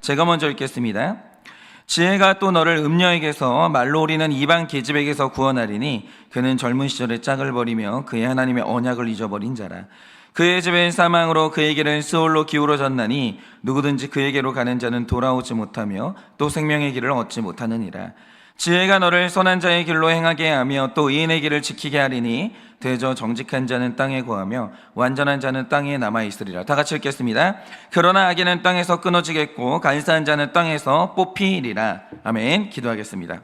제가 먼저 읽겠습니다. 지혜가 또 너를 음녀에게서 말로 우리는 이방 계집에게서 구원하리니 그는 젊은 시절에 짝을 버리며 그의 하나님의 언약을 잊어버린 자라. 그의 집은 사망으로 그의 길은 스올로 기울어졌나니 누구든지 그에게로 가는 자는 돌아오지 못하며 또 생명의 길을 얻지 못하느니라. 지혜가 너를 선한 자의 길로 행하게 하며 또 의인의 길을 지키게 하리니 대저 정직한 자는 땅에 거하며 완전한 자는 땅에 남아있으리라. 다 같이 읽겠습니다. 그러나 악인은 땅에서 끊어지겠고 간사한 자는 땅에서 뽑히리라. 아멘. 기도하겠습니다.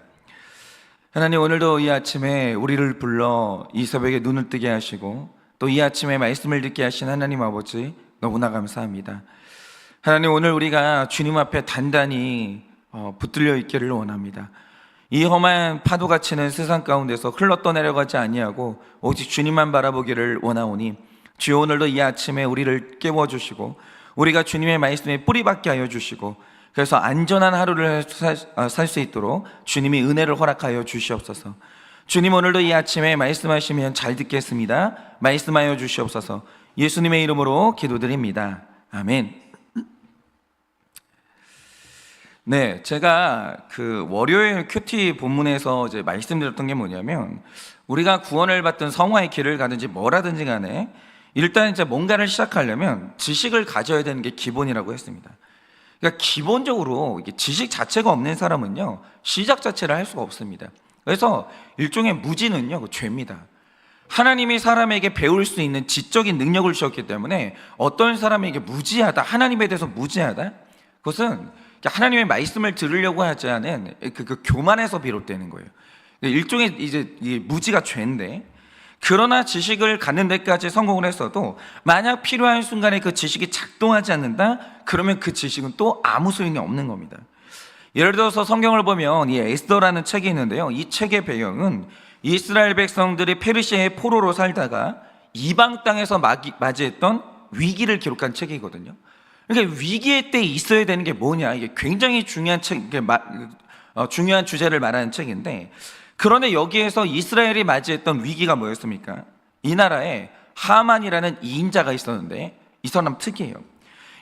하나님, 오늘도 이 아침에 우리를 불러 이 새벽에 눈을 뜨게 하시고 또 이 아침에 말씀을 듣게 하신 하나님 아버지, 너무나 감사합니다. 하나님, 오늘 우리가 주님 앞에 단단히 붙들려 있기를 원합니다. 이 험한 파도가 치는 세상 가운데서 흘러 떠내려가지 아니하고 오직 주님만 바라보기를 원하오니 주여, 오늘도 이 아침에 우리를 깨워주시고 우리가 주님의 말씀에 뿌리박게 하여 주시고 그래서 안전한 하루를 살 수 있도록 주님이 은혜를 허락하여 주시옵소서. 주님, 오늘도 이 아침에 말씀하시면 잘 듣겠습니다. 말씀하여 주시옵소서. 예수님의 이름으로 기도드립니다. 아멘. 네, 제가 그 월요일 큐티 본문에서 이제 말씀드렸던 게 뭐냐면, 우리가 구원을 받든 성화의 길을 가든지 뭐라든지 간에 일단 이제 뭔가를 시작하려면 지식을 가져야 되는 게 기본이라고 했습니다. 그러니까 기본적으로 지식 자체가 없는 사람은요, 시작 자체를 할 수가 없습니다. 그래서 일종의 무지는요, 죄입니다. 하나님이 사람에게 배울 수 있는 지적인 능력을 주셨기 때문에 어떤 사람에게 무지하다, 하나님에 대해서 무지하다, 그것은 하나님의 말씀을 들으려고 하지 않은 그 교만에서 비롯되는 거예요. 일종의 이제 무지가 죄인데, 그러나 지식을 갖는 데까지 성공을 했어도 만약 필요한 순간에 그 지식이 작동하지 않는다? 그러면 그 지식은 또 아무 소용이 없는 겁니다. 예를 들어서 성경을 보면 이 에스더라는 책이 있는데요, 이 책의 배경은 이스라엘 백성들이 페르시아의 포로로 살다가 이방 땅에서 맞이했던 위기를 기록한 책이거든요. 그러니까 위기의 때 있어야 되는 게 뭐냐, 이게 굉장히 중요한 중요한 주제를 말하는 책인데, 그런데 여기에서 이스라엘이 맞이했던 위기가 뭐였습니까? 이 나라에 하만이라는 이인자가 있었는데, 이 사람 특이해요.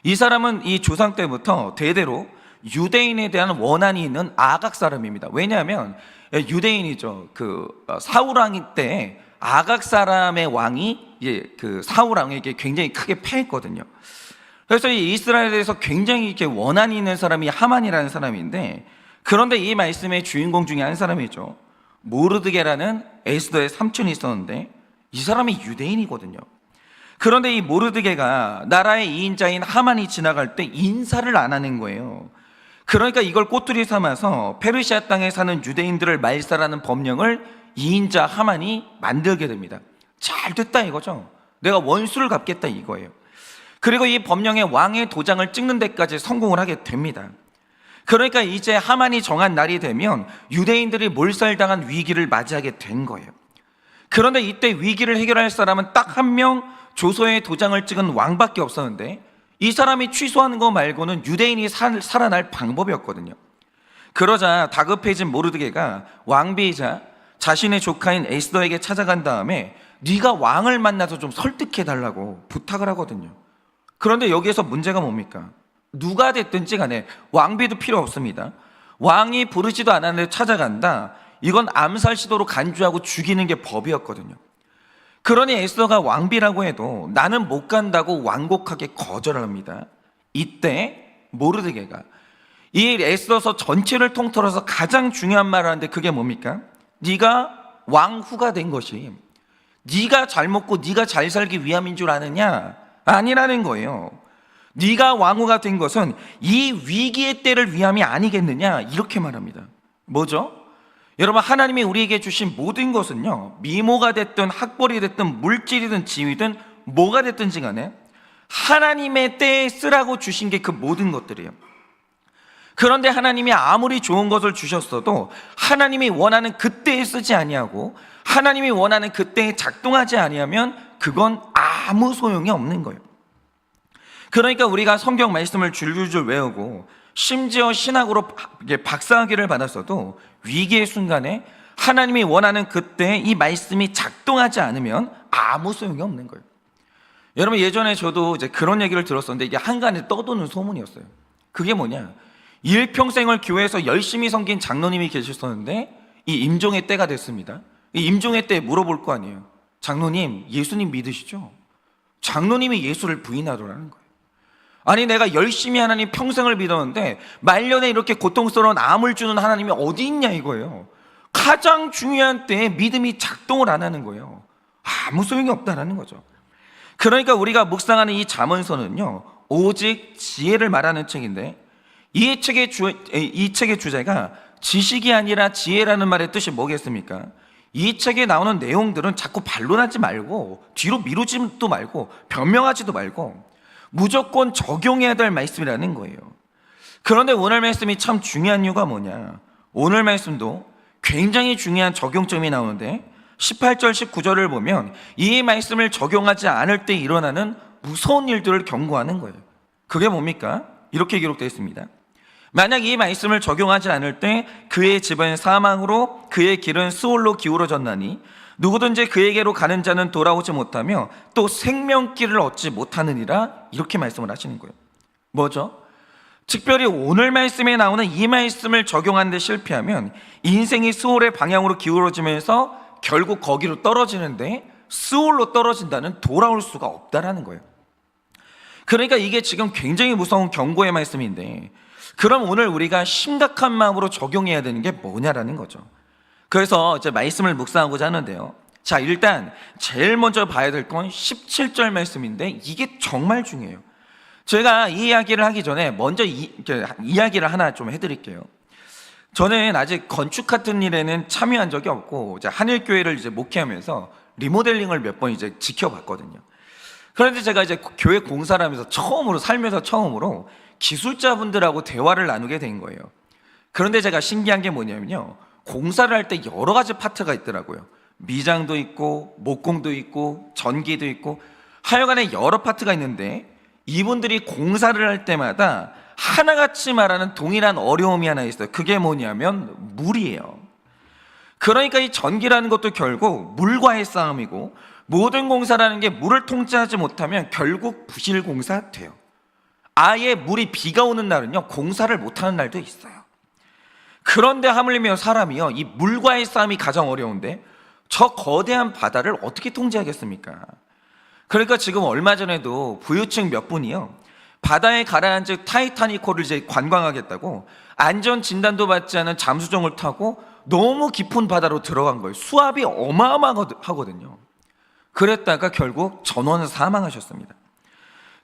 이 사람은 이 조상 때부터 대대로 유대인에 대한 원한이 있는 아각 사람입니다. 왜냐하면 유대인이죠. 그 사울 왕 때 아각 사람의 왕이 그 사울 왕에게 굉장히 크게 패했거든요. 그래서 이 이스라엘에 대해서 굉장히 이렇게 원한이 있는 사람이 하만이라는 사람인데, 그런데 이 말씀의 주인공 중에 한 사람이죠. 모르드게라는 에스더의 삼촌이 있었는데, 이 사람이 유대인이거든요. 그런데 이 모르드게가 나라의 이인자인 하만이 지나갈 때 인사를 안 하는 거예요. 그러니까 이걸 꼬투리 삼아서 페르시아 땅에 사는 유대인들을 말살하는 법령을 이인자 하만이 만들게 됩니다. 잘 됐다 이거죠. 내가 원수를 갚겠다 이거예요. 그리고 이 법령에 왕의 도장을 찍는 데까지 성공을 하게 됩니다. 그러니까 이제 하만이 정한 날이 되면 유대인들이 몰살당한 위기를 맞이하게 된 거예요. 그런데 이때 위기를 해결할 사람은 딱 한 명, 조서에 도장을 찍은 왕밖에 없었는데, 이 사람이 취소하는 거 말고는 유대인이 살아날 방법이 없거든요. 그러자 다급해진 모르드게가 왕비이자 자신의 조카인 에스더에게 찾아간 다음에 네가 왕을 만나서 좀 설득해달라고 부탁을 하거든요. 그런데 여기에서 문제가 뭡니까? 누가 됐든지 간에 왕비도 필요 없습니다. 왕이 부르지도 않았는데 찾아간다? 이건 암살 시도로 간주하고 죽이는 게 법이었거든요. 그러니 에스더가 왕비라고 해도 나는 못 간다고 완곡하게 거절을 합니다. 이때 모르드게가 이 에스더서 전체를 통틀어서 가장 중요한 말을 하는데, 그게 뭡니까? 네가 왕후가 된 것이 네가 잘 먹고 네가 잘 살기 위함인 줄 아느냐? 아니라는 거예요. 네가 왕후가 된 것은 이 위기의 때를 위함이 아니겠느냐? 이렇게 말합니다. 뭐죠? 여러분, 하나님이 우리에게 주신 모든 것은요, 미모가 됐든 학벌이 됐든 물질이든 지위든 뭐가 됐든지 간에 하나님의 때에 쓰라고 주신 게 그 모든 것들이에요. 그런데 하나님이 아무리 좋은 것을 주셨어도 하나님이 원하는 그때에 쓰지 아니하고 하나님이 원하는 그때에 작동하지 아니하면 그건 아무 소용이 없는 거예요. 그러니까 우리가 성경 말씀을 줄줄줄 외우고 심지어 신학으로 박사학위를 받았어도 위기의 순간에 하나님이 원하는 그때 이 말씀이 작동하지 않으면 아무 소용이 없는 거예요. 여러분, 예전에 저도 이제 그런 얘기를 들었었는데 이게 한간에 떠도는 소문이었어요. 그게 뭐냐? 일평생을 교회에서 열심히 섬긴 장로님이 계셨었는데 이 임종의 때가 됐습니다. 이 임종의 때 물어볼 거 아니에요. 장로님, 예수님 믿으시죠? 장로님이 예수를 부인하더라는 거예요. 아니, 내가 열심히 하나님 평생을 믿었는데 말년에 이렇게 고통스러운 암을 주는 하나님이 어디 있냐 이거예요. 가장 중요한 때에 믿음이 작동을 안 하는 거예요. 아무 소용이 없다라는 거죠. 그러니까 우리가 묵상하는 이 잠언서는요, 오직 지혜를 말하는 책인데 이 책의 주제가 지식이 아니라 지혜라는 말의 뜻이 뭐겠습니까? 이 책에 나오는 내용들은 자꾸 반론하지 말고 뒤로 미루지도 말고 변명하지도 말고 무조건 적용해야 될 말씀이라는 거예요. 그런데 오늘 말씀이 참 중요한 이유가 뭐냐? 오늘 말씀도 굉장히 중요한 적용점이 나오는데 18절 19절을 보면 이 말씀을 적용하지 않을 때 일어나는 무서운 일들을 경고하는 거예요. 그게 뭡니까? 이렇게 기록되어 있습니다. 만약 이 말씀을 적용하지 않을 때 그의 집은 사망으로 그의 길은 스올로 기울어졌나니 누구든지 그에게로 가는 자는 돌아오지 못하며 또 생명길을 얻지 못하느니라. 이렇게 말씀을 하시는 거예요. 뭐죠? 특별히 오늘 말씀에 나오는 이 말씀을 적용하는 데 실패하면 인생이 스올의 방향으로 기울어지면서 결국 거기로 떨어지는데 스올로 떨어진다는 돌아올 수가 없다라는 거예요. 그러니까 이게 지금 굉장히 무서운 경고의 말씀인데, 그럼 오늘 우리가 심각한 마음으로 적용해야 되는 게 뭐냐라는 거죠. 그래서 이제 말씀을 묵상하고자 하는데요. 자, 일단 제일 먼저 봐야 될 건 17절 말씀인데 이게 정말 중요해요. 제가 이 이야기를 하기 전에 먼저 이야기를 하나 좀 해드릴게요. 저는 아직 건축 같은 일에는 참여한 적이 없고 이제 한일교회를 이제 목회하면서 리모델링을 몇 번 이제 지켜봤거든요. 그런데 제가 이제 교회 공사를 하면서 살면서 처음으로 기술자분들하고 대화를 나누게 된 거예요. 그런데 제가 신기한 게 뭐냐면요, 공사를 할 때 여러 가지 파트가 있더라고요. 미장도 있고 목공도 있고 전기도 있고 하여간에 여러 파트가 있는데 이분들이 공사를 할 때마다 하나같이 말하는 동일한 어려움이 하나 있어요. 그게 뭐냐면 물이에요. 그러니까 이 전기라는 것도 결국 물과의 싸움이고 모든 공사라는 게 물을 통제하지 못하면 결국 부실공사 돼요. 아예 물이 비가 오는 날은요 공사를 못하는 날도 있어요. 그런데 하물며 사람이요 이 물과의 싸움이 가장 어려운데 저 거대한 바다를 어떻게 통제하겠습니까? 그러니까 지금 얼마 전에도 부유층 몇 분이요 바다에 가라앉은 타이타닉호를 이제 관광하겠다고 안전 진단도 받지 않은 잠수정을 타고 너무 깊은 바다로 들어간 거예요. 수압이 어마어마하거든요. 그랬다가 결국 전원은 사망하셨습니다.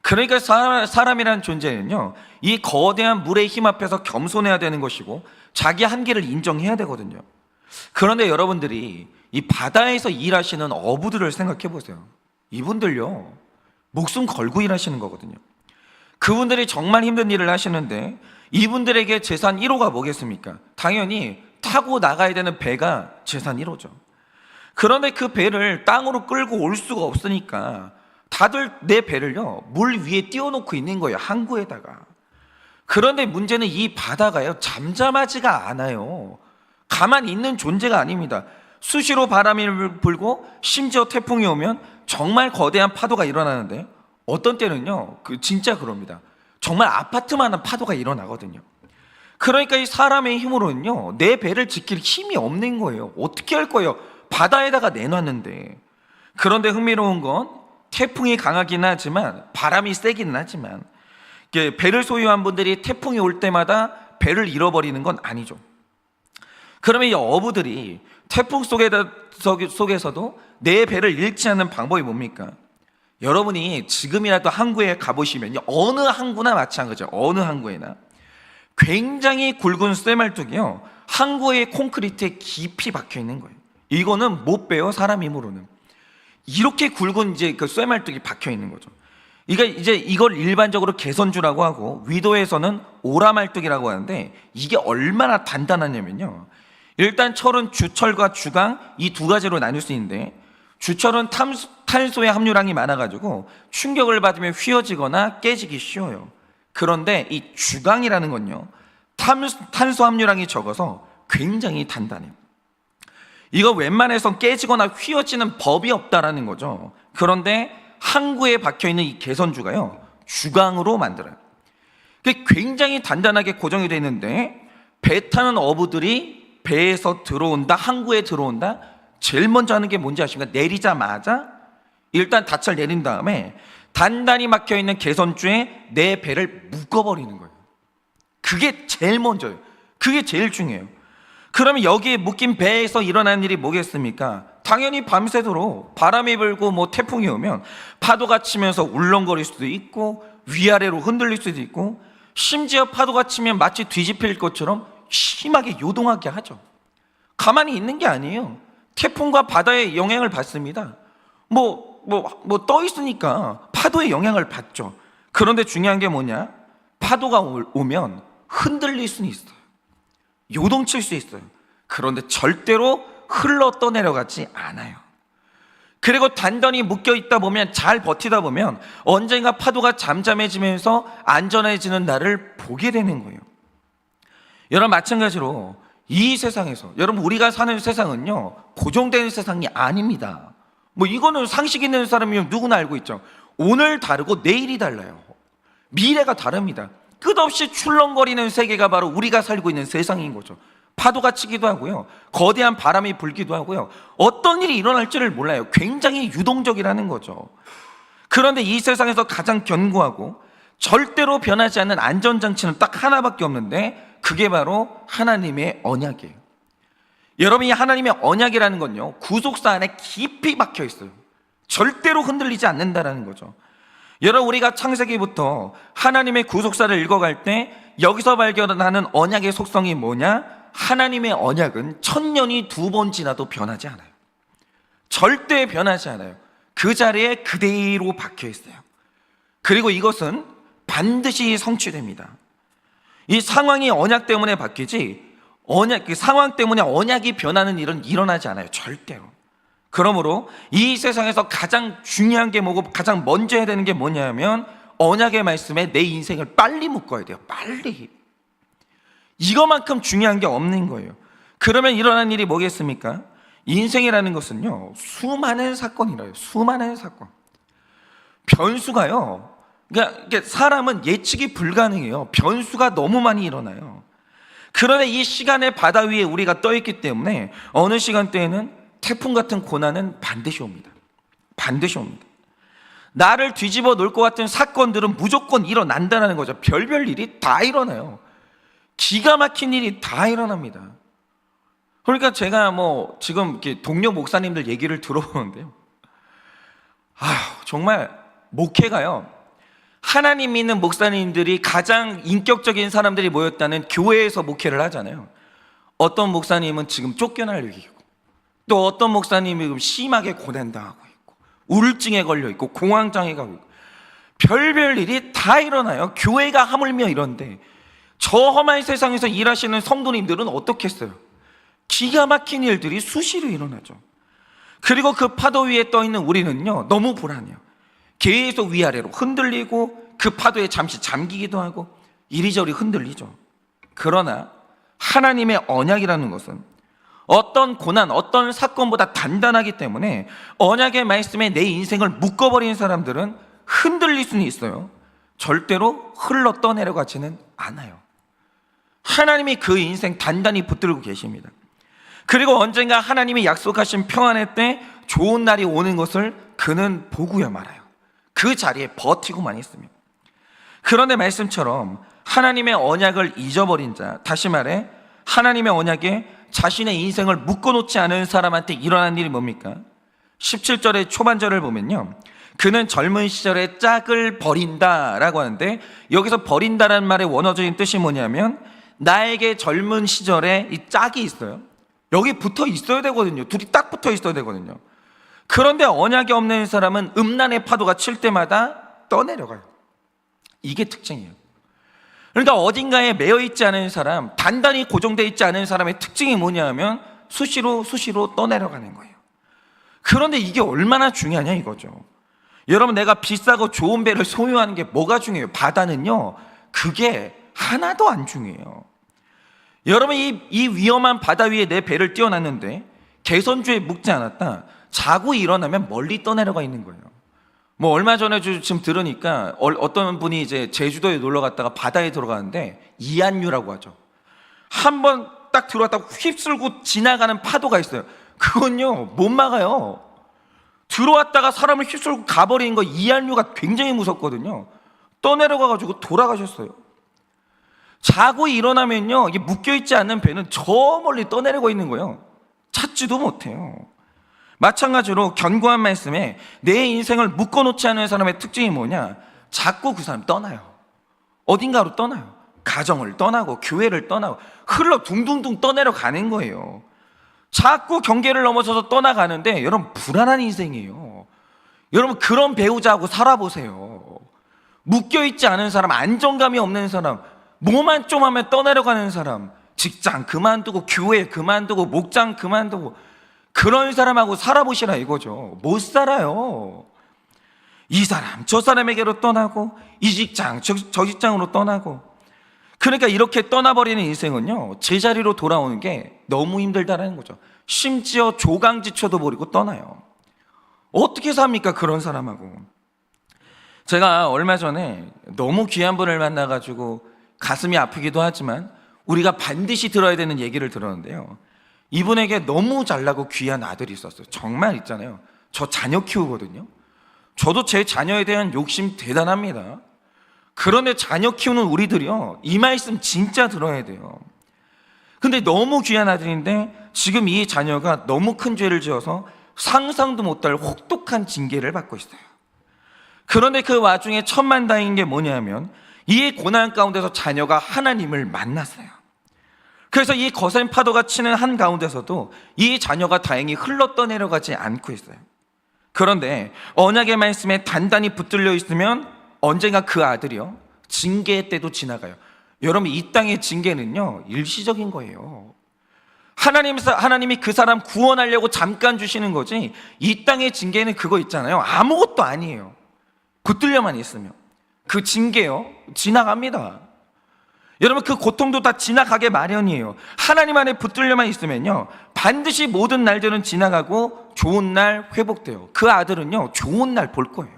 그러니까 사람이라는 존재는요 이 거대한 물의 힘 앞에서 겸손해야 되는 것이고 자기 한계를 인정해야 되거든요. 그런데 여러분들이 이 바다에서 일하시는 어부들을 생각해 보세요. 이분들요 목숨 걸고 일하시는 거거든요. 그분들이 정말 힘든 일을 하시는데 이분들에게 재산 1호가 뭐겠습니까? 당연히 타고 나가야 되는 배가 재산 1호죠. 그런데 그 배를 땅으로 끌고 올 수가 없으니까 다들 내 배를요 물 위에 띄워놓고 있는 거예요, 항구에다가. 그런데 문제는 이 바다가요 잠잠하지가 않아요. 가만히 있는 존재가 아닙니다. 수시로 바람이 불고 심지어 태풍이 오면 정말 거대한 파도가 일어나는데 어떤 때는요 진짜 그럽니다. 정말 아파트만한 파도가 일어나거든요. 그러니까 이 사람의 힘으로는요 내 배를 지킬 힘이 없는 거예요. 어떻게 할 거예요? 바다에다가 내놨는데. 그런데 흥미로운 건 태풍이 강하긴 하지만 바람이 세기는 하지만 배를 소유한 분들이 태풍이 올 때마다 배를 잃어버리는 건 아니죠. 그러면 이 어부들이 태풍 속에서도 내 배를 잃지 않는 방법이 뭡니까? 여러분이 지금이라도 항구에 가보시면 어느 항구나 마찬가지죠. 어느 항구에나 굉장히 굵은 쇠말뚝이요 항구의 콘크리트에 깊이 박혀 있는 거예요. 이거는 못 빼요, 사람 힘으로는. 이렇게 굵은 이제 그 쇠말뚝이 박혀 있는 거죠. 그러니까 이제 이걸 일반적으로 개선주라고 하고 위도에서는 오라말뚝이라고 하는데 이게 얼마나 단단하냐면요. 일단 철은 주철과 주강 이 두 가지로 나눌 수 있는데 주철은 탄소의 함유량이 많아가지고 충격을 받으면 휘어지거나 깨지기 쉬워요. 그런데 이 주강이라는 건요 탄소 함유량이 적어서 굉장히 단단해요. 이거 웬만해서 깨지거나 휘어지는 법이 없다라는 거죠. 그런데 항구에 박혀있는 이 개선주가요 주강으로 만들어요. 그게 굉장히 단단하게 고정이 되어 있는데, 배 타는 어부들이 배에서 들어온다, 항구에 들어온다, 제일 먼저 하는 게 뭔지 아십니까? 내리자마자 일단 닻을 내린 다음에 단단히 막혀있는 개선줄에 내 배를 묶어버리는 거예요. 그게 제일 먼저예요. 그게 제일 중요해요. 그러면 여기에 묶인 배에서 일어나는 일이 뭐겠습니까? 당연히 밤새도록 바람이 불고 뭐 태풍이 오면 파도가 치면서 울렁거릴 수도 있고 위아래로 흔들릴 수도 있고, 심지어 파도가 치면 마치 뒤집힐 것처럼 심하게 요동하게 하죠. 가만히 있는 게 아니에요. 태풍과 바다의 영향을 받습니다. 떠 있으니까 파도의 영향을 받죠. 그런데 중요한 게 뭐냐? 파도가 오면 흔들릴 수는 있어요. 요동칠 수 있어요. 그런데 절대로 흘러 떠내려가지 않아요. 그리고 단단히 묶여 있다 보면, 잘 버티다 보면 언젠가 파도가 잠잠해지면서 안전해지는 날을 보게 되는 거예요. 여러분, 마찬가지로 이 세상에서, 여러분, 우리가 사는 세상은요 고정된 세상이 아닙니다. 이거는 상식 있는 사람이면 누구나 알고 있죠. 오늘 다르고 내일이 달라요. 미래가 다릅니다. 끝없이 출렁거리는 세계가 바로 우리가 살고 있는 세상인 거죠. 파도가 치기도 하고요, 거대한 바람이 불기도 하고요, 어떤 일이 일어날지를 몰라요. 굉장히 유동적이라는 거죠. 그런데 이 세상에서 가장 견고하고 절대로 변하지 않는 안전장치는 딱 하나밖에 없는데, 그게 바로 하나님의 언약이에요. 여러분, 이 하나님의 언약이라는 건요 구속사 안에 깊이 박혀 있어요. 절대로 흔들리지 않는다라는 거죠. 여러분, 우리가 창세기부터 하나님의 구속사를 읽어갈 때 여기서 발견하는 언약의 속성이 뭐냐? 하나님의 언약은 1000년이 2번 지나도 변하지 않아요. 절대 변하지 않아요. 그 자리에 그대로 박혀 있어요. 그리고 이것은 반드시 성취됩니다. 이 상황이 언약 때문에 바뀌지, 그 상황 때문에 언약이 변하는 일은 일어나지 않아요. 절대로. 그러므로 이 세상에서 가장 중요한 게 뭐고 가장 먼저 해야 되는 게 뭐냐면, 언약의 말씀에 내 인생을 빨리 묶어야 돼요. 빨리. 이거만큼 중요한 게 없는 거예요. 그러면 일어난 일이 뭐겠습니까? 인생이라는 것은요 수많은 사건이라요. 수많은 사건. 변수가요, 그러니까 사람은 예측이 불가능해요. 변수가 너무 많이 일어나요. 그런데 이 시간의 바다 위에 우리가 떠 있기 때문에 어느 시간대에는 태풍 같은 고난은 반드시 옵니다. 반드시 옵니다. 나를 뒤집어 놓을 것 같은 사건들은 무조건 일어난다는 거죠. 별별 일이 다 일어나요. 기가 막힌 일이 다 일어납니다. 그러니까 제가 지금 이렇게 동료 목사님들 얘기를 들어보는데요, 정말 목회가요, 하나님 믿는 목사님들이 가장 인격적인 사람들이 모였다는 교회에서 목회를 하잖아요. 어떤 목사님은 지금 쫓겨날 위기고, 또 어떤 목사님이 지금 심하게 고난당하고 있고, 우울증에 걸려 있고, 공황장애 가고 있고, 별별 일이 다 일어나요. 교회가 하물며 이런데 저 험한 세상에서 일하시는 성도님들은 어떻겠어요? 기가 막힌 일들이 수시로 일어나죠. 그리고 그 파도 위에 떠 있는 우리는요 너무 불안해요. 계속 위아래로 흔들리고 그 파도에 잠시 잠기기도 하고 이리저리 흔들리죠. 그러나 하나님의 언약이라는 것은 어떤 고난, 어떤 사건보다 단단하기 때문에 언약의 말씀에 내 인생을 묶어버린 사람들은 흔들릴 수는 있어요. 절대로 흘러 떠내려가지는 않아요. 하나님이 그 인생 단단히 붙들고 계십니다. 그리고 언젠가 하나님이 약속하신 평안의 때 좋은 날이 오는 것을 그는 보고야 말아요. 그 자리에 버티고만 있습니다. 그런데 말씀처럼 하나님의 언약을 잊어버린 자, 다시 말해 하나님의 언약에 자신의 인생을 묶어놓지 않은 사람한테 일어난 일이 뭡니까? 17절의 초반절을 보면요, 그는 젊은 시절에 짝을 버린다라고 하는데, 여기서 버린다라는 말의 원어적인 뜻이 뭐냐면, 나에게 젊은 시절에 이 짝이 있어요. 여기 붙어 있어야 되거든요. 둘이 딱 붙어 있어야 되거든요. 그런데 언약이 없는 사람은 음란의 파도가 칠 때마다 떠내려가요. 이게 특징이에요. 그러니까 어딘가에 매여 있지 않은 사람, 단단히 고정되어 있지 않은 사람의 특징이 뭐냐면 수시로 떠내려가는 거예요. 그런데 이게 얼마나 중요하냐 이거죠. 여러분, 내가 비싸고 좋은 배를 소유하는 게 뭐가 중요해요? 바다는요, 그게 하나도 안 중요해요. 여러분, 이 위험한 바다 위에 내 배를 띄워놨는데 개선주에 묶지 않았다, 자고 일어나면 멀리 떠내려가 있는 거예요. 뭐 얼마 전에 지금 들으니까 어떤 분이 이제 제주도에 놀러 갔다가 바다에 들어가는데 이안류라고 하죠. 한번 딱 들어왔다가 휩쓸고 지나가는 파도가 있어요. 그건요 못 막아요. 들어왔다가 사람을 휩쓸고 가버리는 거 이안류가 굉장히 무섭거든요. 떠내려가가지고 돌아가셨어요. 자고 일어나면요 이게 묶여있지 않는 배는 저 멀리 떠내려가 있는 거예요. 찾지도 못해요. 마찬가지로 견고한 말씀에 내 인생을 묶어놓지 않은 사람의 특징이 뭐냐? 자꾸 그 사람이 떠나요. 어딘가로 떠나요. 가정을 떠나고 교회를 떠나고 흘러 둥둥둥 떠내려가는 거예요. 자꾸 경계를 넘어서서 떠나가는데 여러분 불안한 인생이에요. 여러분 그런 배우자하고 살아보세요. 묶여있지 않은 사람, 안정감이 없는 사람, 뭐만 좀 하면 떠내려가는 사람, 직장 그만두고 교회 그만두고 목장 그만두고 그런 사람하고 살아보시라 이거죠. 못 살아요. 이 사람 저 사람에게로 떠나고 이 직장 저 직장으로 떠나고, 그러니까 이렇게 떠나버리는 인생은요 제자리로 돌아오는 게 너무 힘들다라는 거죠. 심지어 조강지처도 버리고 떠나요. 어떻게 삽니까 그런 사람하고. 제가 얼마 전에 너무 귀한 분을 만나가지고 가슴이 아프기도 하지만 우리가 반드시 들어야 되는 얘기를 들었는데요, 이분에게 너무 잘나고 귀한 아들이 있었어요. 정말 있잖아요, 저 자녀 키우거든요. 저도 제 자녀에 대한 욕심 대단합니다. 그런데 자녀 키우는 우리들이요 이 말씀 진짜 들어야 돼요. 근데 너무 귀한 아들인데 지금 이 자녀가 너무 큰 죄를 지어서 상상도 못할 혹독한 징계를 받고 있어요. 그런데 그 와중에 천만다행인 게 뭐냐면 이 고난 가운데서 자녀가 하나님을 만났어요. 그래서 이 거센 파도가 치는 한가운데서도 이 자녀가 다행히 흘러 떠내려가지 않고 있어요. 그런데 언약의 말씀에 단단히 붙들려 있으면 언젠가 그 아들이요 징계의 때도 지나가요. 여러분 이 땅의 징계는요 일시적인 거예요. 하나님이 그 사람 구원하려고 잠깐 주시는 거지, 이 땅의 징계는 그거 있잖아요, 아무것도 아니에요. 붙들려만 있으면 그 징계요 지나갑니다. 여러분 그 고통도 다 지나가게 마련이에요. 하나님 안에 붙들려만 있으면요 반드시 모든 날들은 지나가고 좋은 날 회복돼요. 그 아들은요 좋은 날 볼 거예요.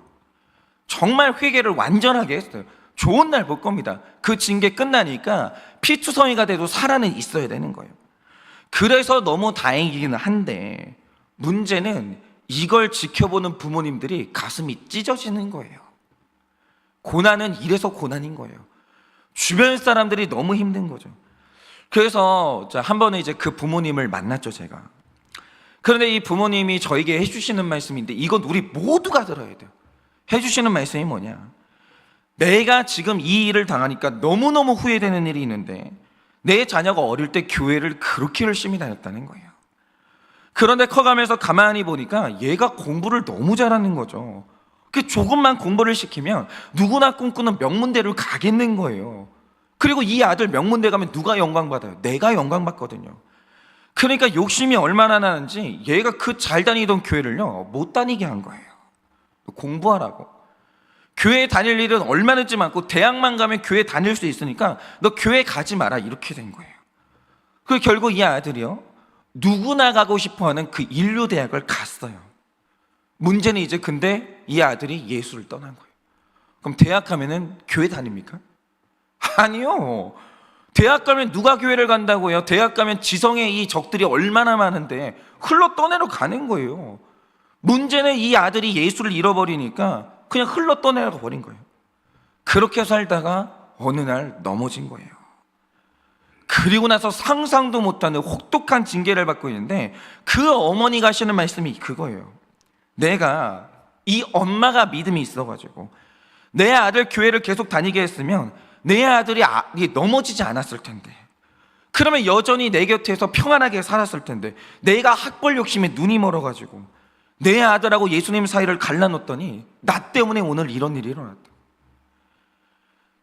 정말 회개를 완전하게 했어요. 좋은 날 볼 겁니다. 그 징계 끝나니까 피투성이가 돼도 살아는 있어야 되는 거예요. 그래서 너무 다행이기는 한데 문제는 이걸 지켜보는 부모님들이 가슴이 찢어지는 거예요. 고난은 이래서 고난인 거예요. 주변 사람들이 너무 힘든 거죠. 그래서 한 번에 이제 그 부모님을 만났죠 제가. 그런데 이 부모님이 저에게 해주시는 말씀인데 이건 우리 모두가 들어야 돼요. 해주시는 말씀이 뭐냐, 내가 지금 이 일을 당하니까 너무너무 후회되는 일이 있는데 내 자녀가 어릴 때 교회를 그렇게 열심히 다녔다는 거예요. 그런데 커가면서 가만히 보니까 얘가 공부를 너무 잘하는 거죠. 그 조금만 공부를 시키면 누구나 꿈꾸는 명문대를 가겠는 거예요. 그리고 이 아들 명문대 가면 누가 영광받아요? 내가 영광받거든요. 그러니까 욕심이 얼마나 나는지 얘가 그 잘 다니던 교회를요 못 다니게 한 거예요. 공부하라고. 교회 다닐 일은 얼마든지 많고 대학만 가면 교회 다닐 수 있으니까 너 교회 가지 마라 이렇게 된 거예요. 그 결국 이 아들이요 누구나 가고 싶어하는 그 인류대학을 갔어요. 문제는 이제 근데 이 아들이 예수를 떠난 거예요. 그럼 대학 가면은 교회 다닙니까? 아니요. 대학 가면 누가 교회를 간다고요? 대학 가면 지성의 이 적들이 얼마나 많은데 흘러 떠내려 가는 거예요. 문제는 이 아들이 예수를 잃어버리니까 그냥 흘러 떠내려 버린 거예요. 그렇게 살다가 어느 날 넘어진 거예요. 그리고 나서 상상도 못하는 혹독한 징계를 받고 있는데 그 어머니가 하시는 말씀이 그거예요. 내가 이 엄마가 믿음이 있어가지고 내 아들 교회를 계속 다니게 했으면 내 아들이 넘어지지 않았을 텐데, 그러면 여전히 내 곁에서 평안하게 살았을 텐데, 내가 학벌 욕심에 눈이 멀어가지고 내 아들하고 예수님 사이를 갈라놓았더니 나 때문에 오늘 이런 일이 일어났다.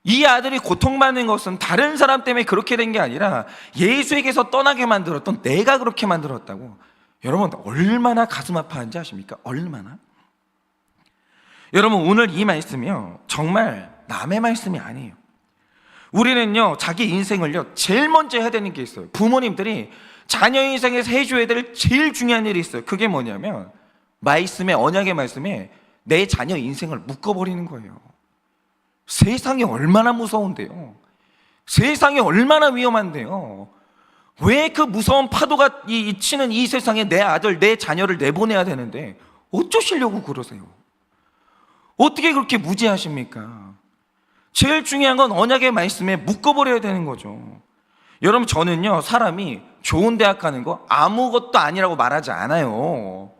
이 아들이 고통받는 것은 다른 사람 때문에 그렇게 된 게 아니라 예수에게서 떠나게 만들었던 내가 그렇게 만들었다고. 여러분 얼마나 가슴 아파한지 아십니까? 얼마나? 여러분 오늘 이 말씀이요 정말 남의 말씀이 아니에요. 우리는요 자기 인생을요 제일 먼저 해야 되는 게 있어요. 부모님들이 자녀 인생에서 해줘야 될 제일 중요한 일이 있어요. 그게 뭐냐면 말씀에, 언약의 말씀에 내 자녀 인생을 묶어버리는 거예요. 세상이 얼마나 무서운데요. 세상이 얼마나 위험한데요. 왜 그 무서운 파도가 치는 이 세상에 내 아들, 내 자녀를 내보내야 되는데 어쩌시려고 그러세요? 어떻게 그렇게 무지하십니까? 제일 중요한 건 언약의 말씀에 묶어버려야 되는 거죠. 여러분, 저는요, 사람이 좋은 대학 가는 거 아무것도 아니라고 말하지 않아요.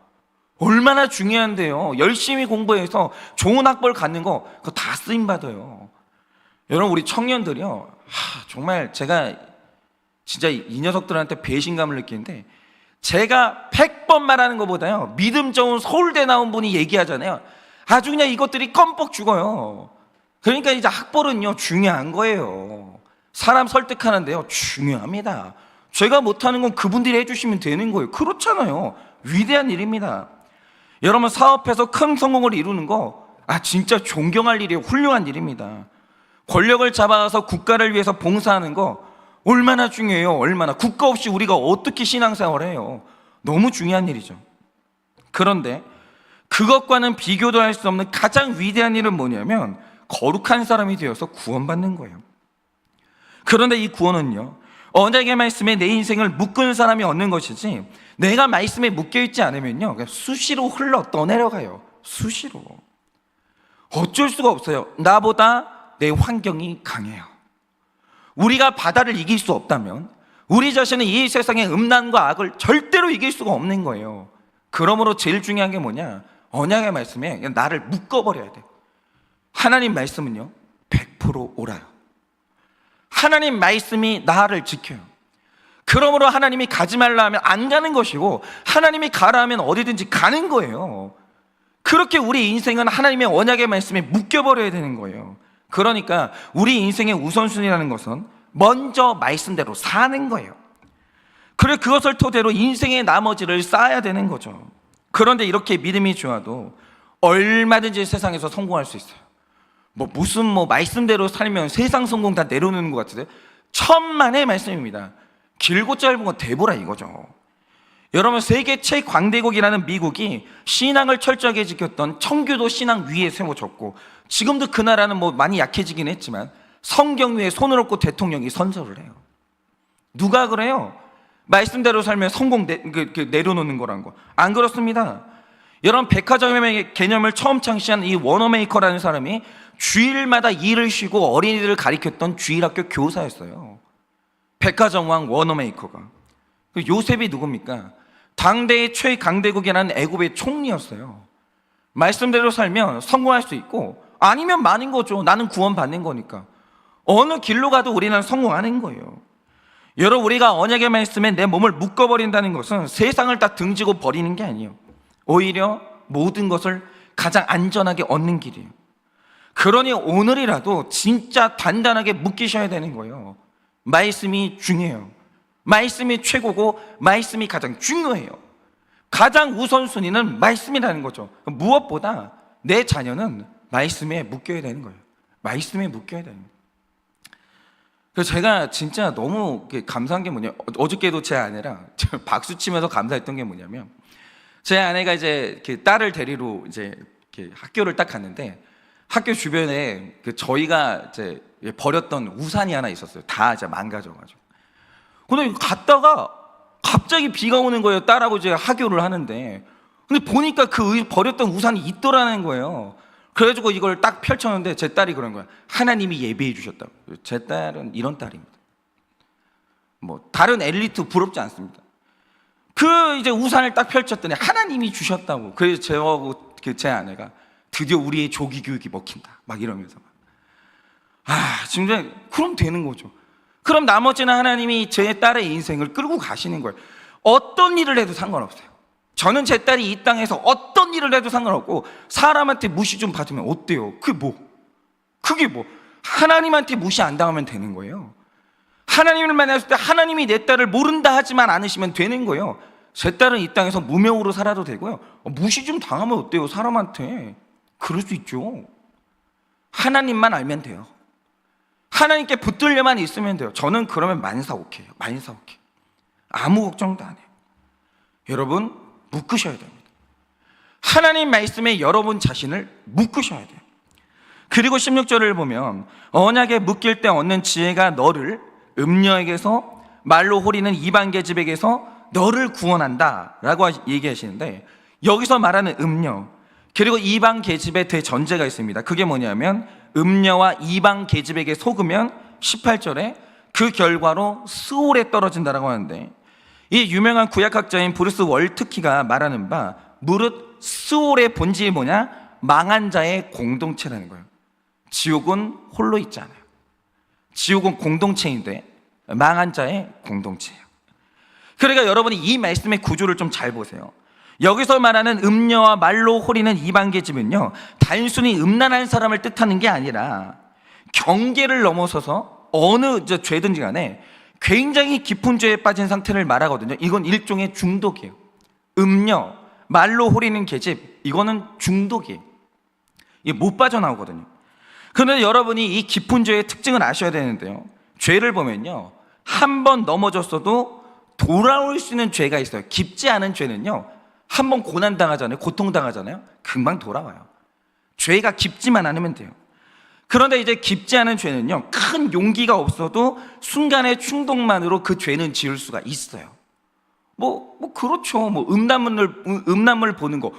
얼마나 중요한데요. 열심히 공부해서 좋은 학벌 갖는 거 그거 다 쓰임받아요. 여러분, 우리 청년들이요, 정말 제가 진짜 이 녀석들한테 배신감을 느끼는데, 제가 100번 말하는 것보다요, 믿음 좋은 서울대 나온 분이 얘기하잖아요. 아주 그냥 이것들이 껌뻑 죽어요. 그러니까 이제 학벌은요, 중요한 거예요. 사람 설득하는데요, 중요합니다. 제가 못하는 건 그분들이 해주시면 되는 거예요. 그렇잖아요. 위대한 일입니다. 여러분, 사업해서 큰 성공을 이루는 거 진짜 존경할 일이에요. 훌륭한 일입니다. 권력을 잡아서 국가를 위해서 봉사하는 거 얼마나 중요해요. 얼마나. 국가 없이 우리가 어떻게 신앙생활을 해요. 너무 중요한 일이죠. 그런데 그것과는 비교도 할 수 없는 가장 위대한 일은 뭐냐면 거룩한 사람이 되어서 구원받는 거예요. 그런데 이 구원은요, 언약의 말씀에 내 인생을 묶은 사람이 얻는 것이지, 내가 말씀에 묶여있지 않으면요, 수시로 흘러 떠내려가요. 수시로. 어쩔 수가 없어요. 나보다 내 환경이 강해요. 우리가 바다를 이길 수 없다면 우리 자신은 이 세상의 음란과 악을 절대로 이길 수가 없는 거예요. 그러므로 제일 중요한 게 뭐냐, 언약의 말씀에 나를 묶어버려야 돼. 하나님 말씀은요 100% 옳아요. 하나님 말씀이 나를 지켜요. 그러므로 하나님이 가지 말라 하면 안 가는 것이고, 하나님이 가라 하면 어디든지 가는 거예요. 그렇게 우리 인생은 하나님의 언약의 말씀에 묶여버려야 되는 거예요. 그러니까 우리 인생의 우선순위라는 것은 먼저 말씀대로 사는 거예요. 그래, 그것을 토대로 인생의 나머지를 쌓아야 되는 거죠. 그런데 이렇게 믿음이 좋아도 얼마든지 세상에서 성공할 수 있어요. 무슨 말씀대로 살면 세상 성공 다 내려놓는 것 같은데, 천만의 말씀입니다. 길고 짧은 건 대보라 이거죠. 여러분, 세계 최강대국이라는 미국이 신앙을 철저하게 지켰던 청교도 신앙 위에 세워졌고, 지금도 그 나라는 많이 약해지긴 했지만 성경 위에 손을 얹고 대통령이 선서를 해요. 누가 그래요? 말씀대로 살면 성공 내려놓는 거란 거. 안 그렇습니다. 여러분, 백화점의 개념을 처음 창시한 이 워너메이커라는 사람이 주일마다 일을 쉬고 어린이들을 가리켰던 주일학교 교사였어요. 백화점왕 워너메이커가. 요셉이 누굽니까? 당대의 최강대국이라는 애굽의 총리였어요. 말씀대로 살면 성공할 수 있고, 아니면 많은 거죠. 나는 구원받는 거니까. 어느 길로 가도 우리는 성공하는 거예요. 여러분, 우리가 언약의 말씀에 내 몸을 묶어버린다는 것은 세상을 다 등지고 버리는 게 아니에요. 오히려 모든 것을 가장 안전하게 얻는 길이에요. 그러니 오늘이라도 진짜 단단하게 묶이셔야 되는 거예요. 말씀이 중요해요. 말씀이 최고고 말씀이 가장 중요해요. 가장 우선순위는 말씀이라는 거죠. 무엇보다 내 자녀는 말씀에 묶여야 되는 거예요. 말씀에 묶여야 되는 거예요. 그래서 제가 진짜 너무 감사한 게 뭐냐면, 어저께도 제 아내랑 박수 치면서 감사했던 게 뭐냐면, 제 아내가 이제 딸을 데리러 이제 학교를 딱 갔는데, 학교 주변에 저희가 이제 버렸던 우산이 하나 있었어요. 다 이제 망가져가지고. 근데 갔다가 갑자기 비가 오는 거예요. 딸하고 이제 하교를 하는데. 근데 보니까 그 버렸던 우산이 있더라는 거예요. 그래가지고 이걸 딱 펼쳤는데 제 딸이 그런 거야. 하나님이 예배해 주셨다고. 제 딸은 이런 딸입니다. 다른 엘리트 부럽지 않습니다. 그 이제 우산을 딱 펼쳤더니 하나님이 주셨다고. 그래서 저하고 제 아내가 드디어 우리의 조기 교육이 먹힌다 막 이러면서, 진짜 그럼 되는 거죠. 그럼 나머지는 하나님이 제 딸의 인생을 끌고 가시는 거예요. 어떤 일을 해도 상관없어요. 저는 제 딸이 이 땅에서 어떤 일을 해도 상관없고, 사람한테 무시 좀 받으면 어때요? 그게 뭐 하나님한테 무시 안 당하면 되는 거예요. 하나님을 만났을 때 하나님이 내 딸을 모른다 하지만 않으시면 되는 거예요. 제 딸은 이 땅에서 무명으로 살아도 되고요. 무시 좀 당하면 어때요? 사람한테. 그럴 수 있죠. 하나님만 알면 돼요. 하나님께 붙들려만 있으면 돼요. 저는 그러면 만사오케이요. 만사오케이. 아무 걱정도 안 해요. 여러분, 묶으셔야 됩니다. 하나님 말씀에 여러분 자신을 묶으셔야 돼요. 그리고 16절을 보면 언약에 묶일 때 얻는 지혜가 너를 음녀에게서 말로 호리는 이방 계집에게서 너를 구원한다 라고 얘기하시는데, 여기서 말하는 음녀 그리고 이방 계집의 대전제가 있습니다. 그게 뭐냐면 음녀와 이방 계집에게 속으면 18절에 그 결과로 스올에 떨어진다라고 하는데, 이 유명한 구약학자인 브루스 월트키가 말하는 바 무릇 스올의 본질이 뭐냐? 망한 자의 공동체라는 거예요. 지옥은 홀로 있지 않아요. 지옥은 공동체인데 망한 자의 공동체예요. 그러니까 여러분이 이 말씀의 구조를 좀 잘 보세요. 여기서 말하는 음녀와 말로 호리는 이방 계집은요, 단순히 음란한 사람을 뜻하는 게 아니라 경계를 넘어서서 어느 죄든지 간에 굉장히 깊은 죄에 빠진 상태를 말하거든요. 이건 일종의 중독이에요. 음녀, 말로 호리는 계집, 이거는 중독이에요. 이게 못 빠져나오거든요. 그런데 여러분이 이 깊은 죄의 특징을 아셔야 되는데요, 죄를 보면요, 한 번 넘어졌어도 돌아올 수 있는 죄가 있어요. 깊지 않은 죄는요, 한 번 고난당하잖아요, 고통당하잖아요, 금방 돌아와요. 죄가 깊지만 않으면 돼요. 그런데 이제 깊지 않은 죄는요, 큰 용기가 없어도 순간의 충동만으로 그 죄는 지을 수가 있어요. 그렇죠. 음란물 보는 거,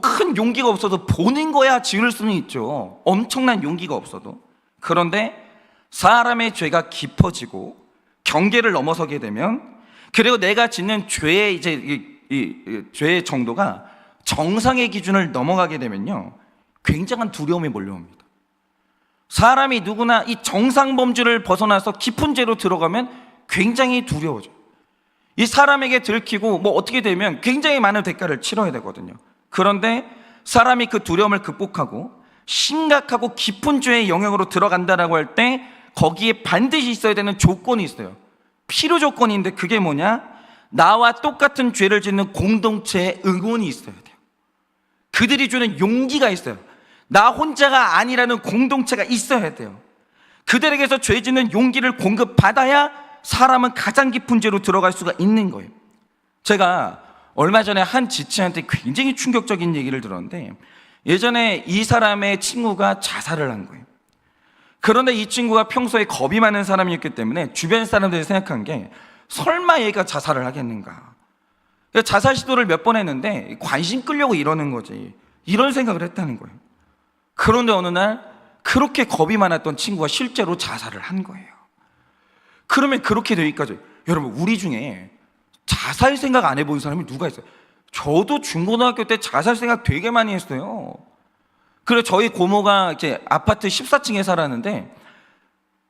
큰 용기가 없어도 보는 거야 지을 수는 있죠. 엄청난 용기가 없어도. 그런데 사람의 죄가 깊어지고 경계를 넘어서게 되면, 그리고 내가 짓는 죄의 죄의 정도가 정상의 기준을 넘어가게 되면요, 굉장한 두려움이 몰려옵니다. 사람이 누구나 이 정상 범주를 벗어나서 깊은 죄로 들어가면 굉장히 두려워져요. 이 사람에게 들키고 어떻게 되면 굉장히 많은 대가를 치러야 되거든요. 그런데 사람이 그 두려움을 극복하고 심각하고 깊은 죄의 영역으로 들어간다라고 할 때 거기에 반드시 있어야 되는 조건이 있어요. 필요 조건인데 그게 뭐냐? 나와 똑같은 죄를 짓는 공동체의 응원이 있어야 돼요. 그들이 주는 용기가 있어요. 나 혼자가 아니라는 공동체가 있어야 돼요. 그들에게서 죄 짓는 용기를 공급받아야 사람은 가장 깊은 죄로 들어갈 수가 있는 거예요. 제가 얼마 전에 한 지체한테 굉장히 충격적인 얘기를 들었는데, 예전에 이 사람의 친구가 자살을 한 거예요. 그런데 이 친구가 평소에 겁이 많은 사람이었기 때문에 주변 사람들이 생각한 게, 설마 얘가 자살을 하겠는가. 자살 시도를 몇 번 했는데 관심 끌려고 이러는 거지, 이런 생각을 했다는 거예요. 그런데 어느 날 그렇게 겁이 많았던 친구가 실제로 자살을 한 거예요. 그러면 그렇게 되기까지, 여러분, 우리 중에 자살 생각 안 해본 사람이 누가 있어요? 저도 중고등학교 때 자살 생각 되게 많이 했어요. 그래서 저희 고모가 이제 아파트 14층에 살았는데,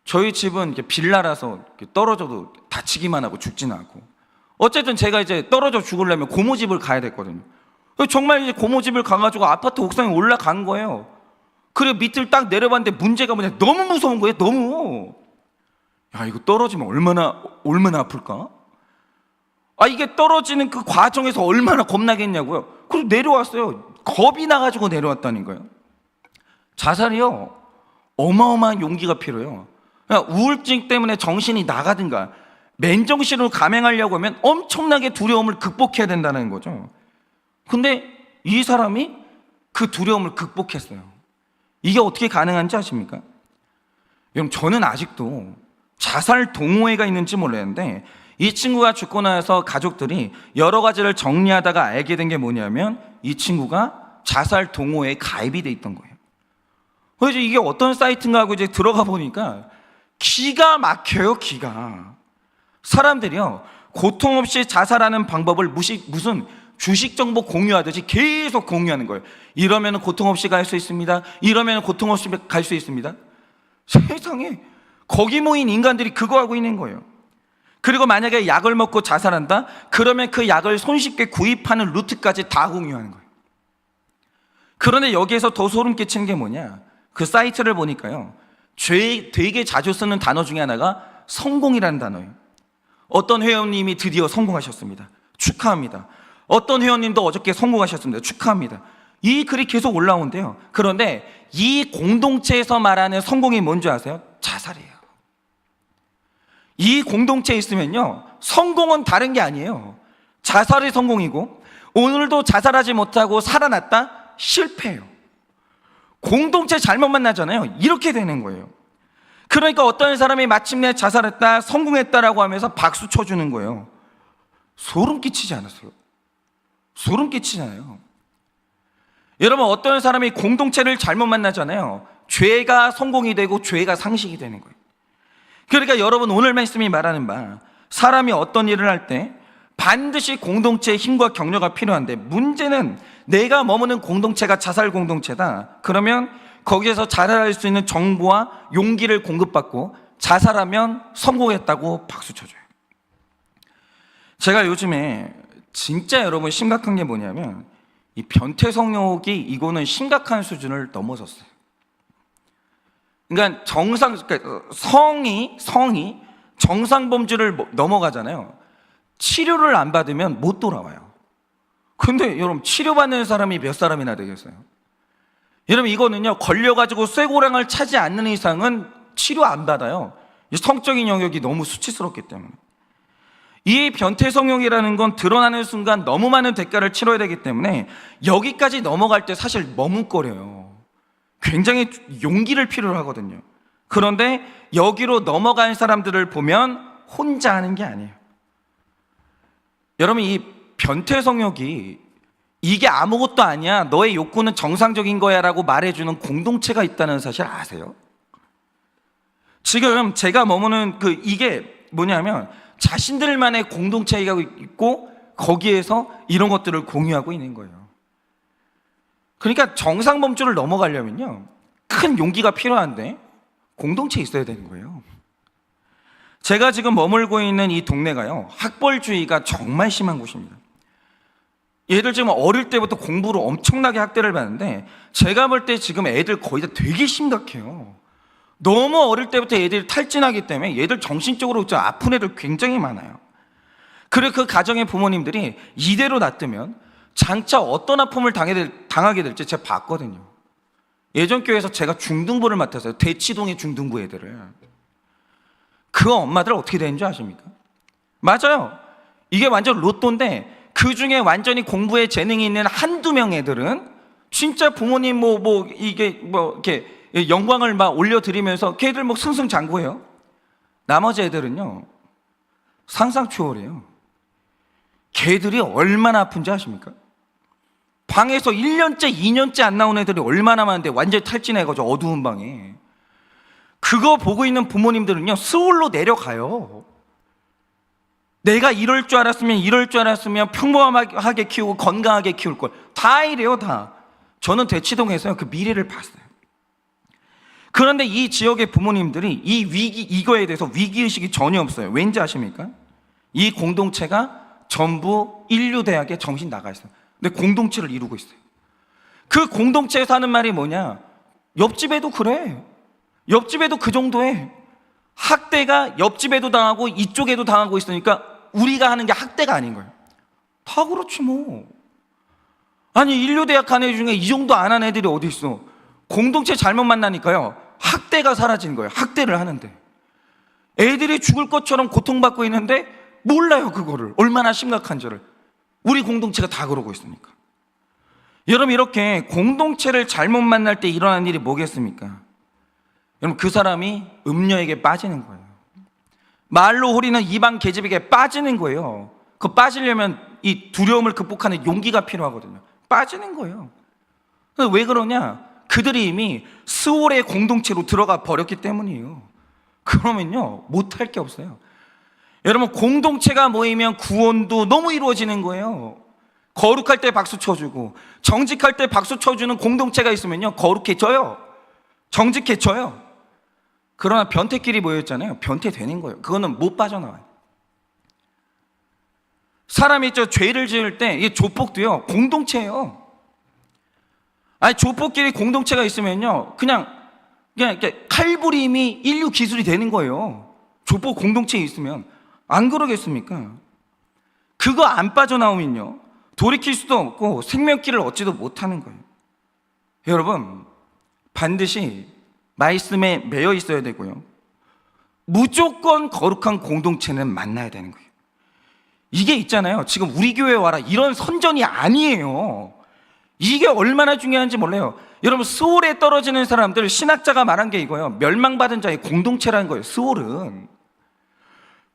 저희 집은 빌라라서 떨어져도 다치기만 하고 죽지는 않고, 어쨌든 제가 이제 떨어져 죽으려면 고모 집을 가야 됐거든요. 정말 이제 고모 집을 가가지고 아파트 옥상에 올라간 거예요. 그리고 밑을 딱 내려봤는데 문제가 뭐냐, 너무 무서운 거예요. 너무. 야, 이거 떨어지면 얼마나 아플까? 이게 떨어지는 그 과정에서 얼마나 겁나겠냐고요. 그래서 내려왔어요. 겁이 나가지고 내려왔다는 거예요. 자살이요, 어마어마한 용기가 필요해요. 우울증 때문에 정신이 나가든가 맨정신으로 감행하려고 하면 엄청나게 두려움을 극복해야 된다는 거죠. 근데 이 사람이 그 두려움을 극복했어요. 이게 어떻게 가능한지 아십니까? 여러분, 저는 아직도 자살 동호회가 있는지 몰랐는데, 이 친구가 죽고 나서 가족들이 여러 가지를 정리하다가 알게 된 게 뭐냐면, 이 친구가 자살 동호회에 가입이 돼 있던 거예요. 그래서 이게 어떤 사이트인가 하고 이제 들어가 보니까 기가 막혀요. 기가. 사람들이요, 고통 없이 자살하는 방법을 무슨 주식 정보 공유하듯이 계속 공유하는 거예요. 이러면 고통 없이 갈 수 있습니다. 이러면 고통 없이 갈 수 있습니다. 세상에, 거기 모인 인간들이 그거 하고 있는 거예요. 그리고 만약에 약을 먹고 자살한다? 그러면 그 약을 손쉽게 구입하는 루트까지 다 공유하는 거예요. 그런데 여기에서 더 소름 끼치는 게 뭐냐, 그 사이트를 보니까요, 되게 자주 쓰는 단어 중에 하나가 성공이라는 단어예요. 어떤 회원님이 드디어 성공하셨습니다. 축하합니다. 어떤 회원님도 어저께 성공하셨습니다. 축하합니다. 이 글이 계속 올라오는데요, 그런데 이 공동체에서 말하는 성공이 뭔지 아세요? 자살이에요. 이 공동체에 있으면요, 성공은 다른 게 아니에요. 자살이 성공이고, 오늘도 자살하지 못하고 살아났다? 실패해요. 공동체 잘못 만나잖아요. 이렇게 되는 거예요. 그러니까 어떤 사람이 마침내 자살했다, 성공했다라고 하면서 박수 쳐주는 거예요. 소름 끼치지 않았어요? 소름 끼치잖아요. 여러분, 어떤 사람이 공동체를 잘못 만나잖아요. 죄가 성공이 되고 죄가 상식이 되는 거예요. 그러니까 여러분, 오늘 말씀이 말하는 바, 사람이 어떤 일을 할 때 반드시 공동체의 힘과 격려가 필요한데, 문제는 내가 머무는 공동체가 자살 공동체다. 그러면 거기에서 자살할 수 있는 정보와 용기를 공급받고 자살하면 성공했다고 박수 쳐줘요. 제가 요즘에 진짜 여러분 심각한 게 뭐냐면, 이 변태 성욕이 이거는 심각한 수준을 넘어섰어요. 그러니까 성이 정상 범주를 넘어가잖아요. 치료를 안 받으면 못 돌아와요. 근데 여러분, 치료받는 사람이 몇 사람이나 되겠어요? 여러분, 이거는요, 걸려가지고 쇠고랑을 차지 않는 이상은 치료 안 받아요. 성적인 영역이 너무 수치스럽기 때문에. 이 변태 성욕이라는 건 드러나는 순간 너무 많은 대가를 치러야 되기 때문에 여기까지 넘어갈 때 사실 머뭇거려요. 굉장히 용기를 필요로 하거든요. 그런데 여기로 넘어간 사람들을 보면 혼자 하는 게 아니에요. 여러분, 이 변태 성욕이 이게 아무것도 아니야, 너의 욕구는 정상적인 거야 라고 말해주는 공동체가 있다는 사실 아세요? 지금 제가 머무는 이게 뭐냐면, 자신들만의 공동체가 있고 거기에서 이런 것들을 공유하고 있는 거예요. 그러니까 정상 범주를 넘어가려면요, 큰 용기가 필요한데 공동체에 있어야 되는 거예요. 제가 지금 머물고 있는 이 동네가요, 학벌주의가 정말 심한 곳입니다. 얘들 지금 어릴 때부터 공부로 엄청나게 학대를 받는데, 제가 볼 때 지금 애들 거의 다 되게 심각해요. 너무 어릴 때부터 애들이 탈진하기 때문에 얘들 정신적으로 아픈 애들 굉장히 많아요. 그리고 그 가정의 부모님들이 이대로 놔두면 장차 어떤 아픔을 당하게 될지 제가 봤거든요. 예전 교회에서 제가 중등부를 맡았어요. 대치동의 중등부 애들을. 그 엄마들 어떻게 되는 줄 아십니까? 맞아요. 이게 완전 로또인데, 그 중에 완전히 공부에 재능이 있는 한두 명 애들은 진짜 부모님 이렇게 영광을 막 올려드리면서 걔들 승승장구해요. 나머지 애들은요, 상상 초월해요. 걔들이 얼마나 아픈지 아십니까? 방에서 1년째, 2년째 안 나온 애들이 얼마나 많은데 완전히 탈진해가지고 어두운 방에. 그거 보고 있는 부모님들은요, 스올로 내려가요. 내가 이럴 줄 알았으면 평범하게 키우고 건강하게 키울 걸. 다 이래요, 다. 저는 대치동에서 그 미래를 봤어요. 그런데 이 지역의 부모님들이 이거에 대해서 위기의식이 전혀 없어요. 왠지 아십니까? 이 공동체가 전부 인류대학에 정신 나가 있어요. 근데 공동체를 이루고 있어요. 그 공동체에서 하는 말이 뭐냐? 옆집에도 그래. 옆집에도 그 정도에 학대가 옆집에도 당하고 이쪽에도 당하고 있으니까 우리가 하는 게 학대가 아닌 거예요. 다 그렇지 뭐. 아니, 인류대학 간 애 중에 이 정도 안 한 애들이 어디 있어? 공동체 잘못 만나니까요, 학대가 사라진 거예요. 학대를 하는데 애들이 죽을 것처럼 고통받고 있는데 몰라요, 그거를 얼마나 심각한지를. 우리 공동체가 다 그러고 있으니까. 여러분, 이렇게 공동체를 잘못 만날 때 일어나는 일이 뭐겠습니까? 여러분, 그 사람이 음녀에게 빠지는 거예요. 말로 호리는 이방 계집에게 빠지는 거예요. 그 빠지려면 이 두려움을 극복하는 용기가 필요하거든요. 빠지는 거예요. 왜 그러냐? 그들이 이미 스올의 공동체로 들어가 버렸기 때문이에요. 그러면요, 못할 게 없어요. 여러분, 공동체가 모이면 구원도 너무 이루어지는 거예요. 거룩할 때 박수 쳐주고 정직할 때 박수 쳐주는 공동체가 있으면요, 거룩해져요. 정직해져요. 그러나 변태끼리 모였잖아요. 변태 되는 거예요. 그거는 못 빠져나와요. 사람이 죄를 지을 때 이 조폭도요, 공동체예요. 아니, 조폭끼리 공동체가 있으면요, 그냥 이렇게 칼부림이 인류 기술이 되는 거예요. 조폭 공동체에 있으면. 안 그러겠습니까? 그거 안 빠져나오면요, 돌이킬 수도 없고 생명길을 얻지도 못하는 거예요. 여러분, 반드시 말씀에 매여 있어야 되고요, 무조건 거룩한 공동체는 만나야 되는 거예요. 이게 있잖아요. 지금 우리 교회 와라 이런 선전이 아니에요. 이게 얼마나 중요한지 몰라요. 여러분, 스올에 떨어지는 사람들, 신학자가 말한 게 이거예요. 멸망받은 자의 공동체라는 거예요. 스올은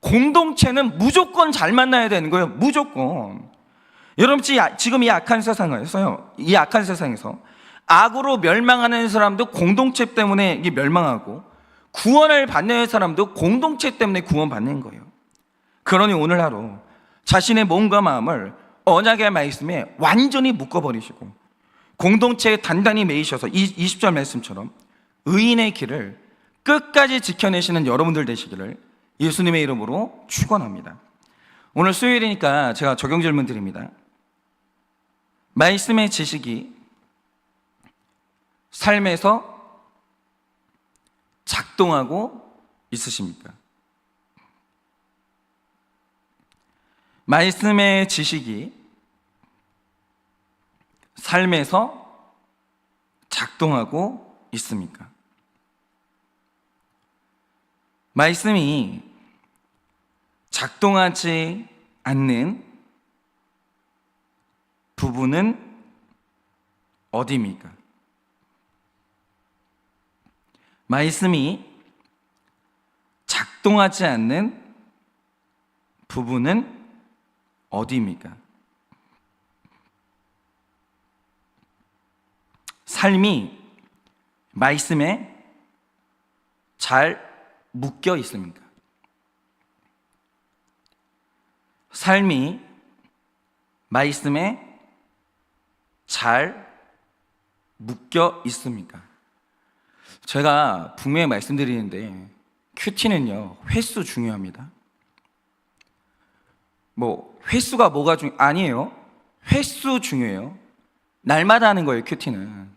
공동체는 무조건 잘 만나야 되는 거예요. 무조건. 여러분, 지금 이 악한 세상에서 악으로 멸망하는 사람도 공동체 때문에 이게 멸망하고, 구원을 받는 사람도 공동체 때문에 구원받는 거예요. 그러니 오늘 하루 자신의 몸과 마음을 언약의 말씀에 완전히 묶어버리시고 공동체에 단단히 매이셔서 이 20절 말씀처럼 의인의 길을 끝까지 지켜내시는 여러분들 되시기를 예수님의 이름으로 축원합니다. 오늘 수요일이니까 제가 적용 질문 드립니다. 말씀의 지식이 삶에서 작동하고 있으십니까? 말씀의 지식이 삶에서 작동하고 있습니까? 말씀이 작동하지 않는 부분은 어디입니까? 말씀이 작동하지 않는 부분은 어디입니까? 삶이 말씀에 잘 묶여 있습니까? 삶이 말씀에 잘 묶여 있습니까? 제가 분명히 말씀드리는데 큐티는요, 횟수 중요합니다. 횟수가 뭐가 아니에요. 횟수 중요해요. 날마다 하는 거예요. 큐티는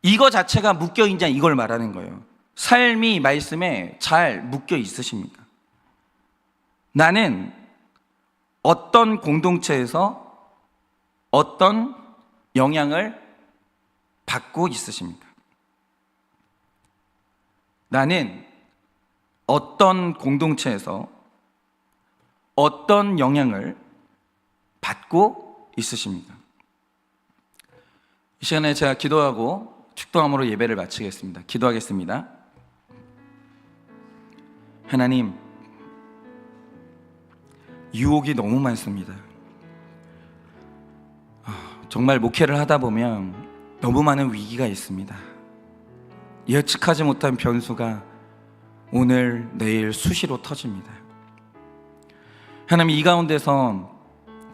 이거 자체가 묶여 있냐 이걸 말하는 거예요. 삶이 말씀에 잘 묶여 있으십니까? 나는 어떤 공동체에서 어떤 영향을 받고 있으십니까? 나는 어떤 공동체에서 어떤 영향을 받고 있으십니까? 이 시간에 제가 기도하고 축도함으로 예배를 마치겠습니다. 기도하겠습니다. 하나님, 유혹이 너무 많습니다. 정말 목회를 하다 보면 너무 많은 위기가 있습니다. 예측하지 못한 변수가 오늘 내일 수시로 터집니다. 하나님, 이 가운데서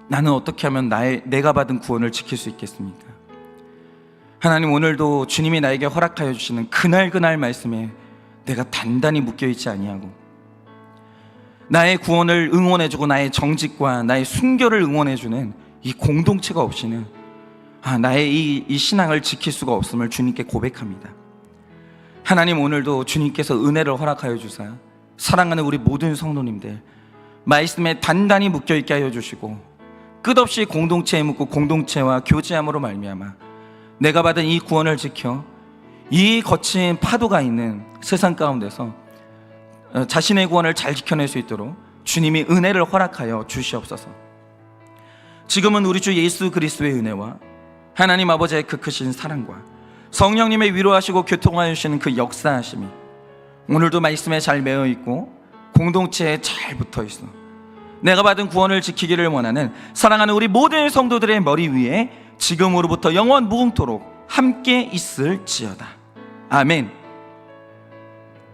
나는 어떻게 하면 내가 받은 구원을 지킬 수 있겠습니까? 하나님, 오늘도 주님이 나에게 허락하여 주시는 그날 말씀에 내가 단단히 묶여있지 아니하고 나의 구원을 응원해주고 나의 정직과 나의 순결을 응원해주는 이 공동체가 없이는 나의 이 신앙을 지킬 수가 없음을 주님께 고백합니다. 하나님, 오늘도 주님께서 은혜를 허락하여 주사 사랑하는 우리 모든 성도님들 말씀에 단단히 묶여있게 하여 주시고 끝없이 공동체에 묻고 공동체와 교제함으로 말미암아 내가 받은 이 구원을 지켜 이 거친 파도가 있는 세상 가운데서 자신의 구원을 잘 지켜낼 수 있도록 주님이 은혜를 허락하여 주시옵소서. 지금은 우리 주 예수 그리스도의 은혜와 하나님 아버지의 그 크신 사랑과 성령님의 위로하시고 교통하여 주시는 그 역사하심이 오늘도 말씀에 잘 매어있고 공동체에 잘 붙어있어 내가 받은 구원을 지키기를 원하는 사랑하는 우리 모든 성도들의 머리 위에 지금으로부터 영원 무궁토록 함께 있을지어다. 아멘.